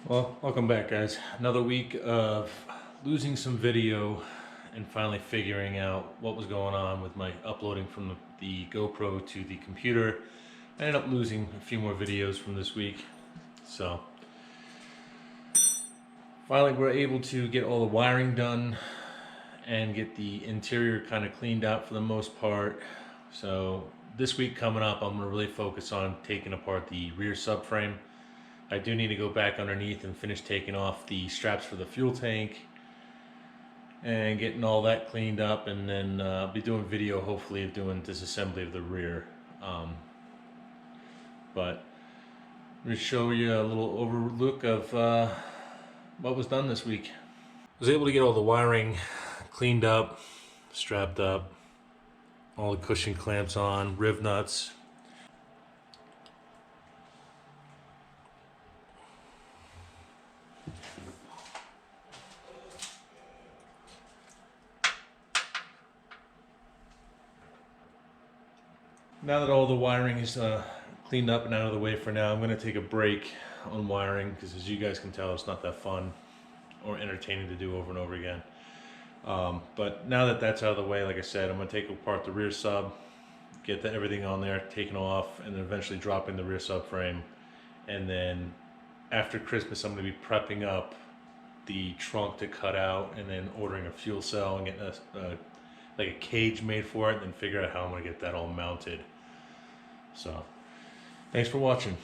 Well, welcome back, guys. Another week of losing some video and finally figuring out what was going on with my uploading from the GoPro to the computer. I ended up losing a few more videos from this week. So finally we're able to get all the wiring done and get the interior kind of cleaned out for the most part. So this week coming up, I'm going to really focus on taking apart the rear subframe. I do need to go back underneath and finish taking off the straps for the fuel tank and getting all that cleaned up, and then I'll be doing video hopefully of doing disassembly of the rear. But I'm going to show you a little overlook of what was done this week. I was able to get all the wiring cleaned up, strapped up, all the cushion clamps on, riv nuts. Now that all the wiring is cleaned up and out of the way for now, I'm going to take a break on wiring because, as you guys can tell, it's not that fun or entertaining to do over and over again. But now that that's out of the way, like I said, I'm going to take apart the rear sub, get everything on there taken off, and then eventually drop in the rear subframe. And then after Christmas, I'm going to be prepping up the trunk to cut out, and then ordering a fuel cell and getting like a cage made for it, and then figure out how I'm going to get that all mounted. So, thanks for watching.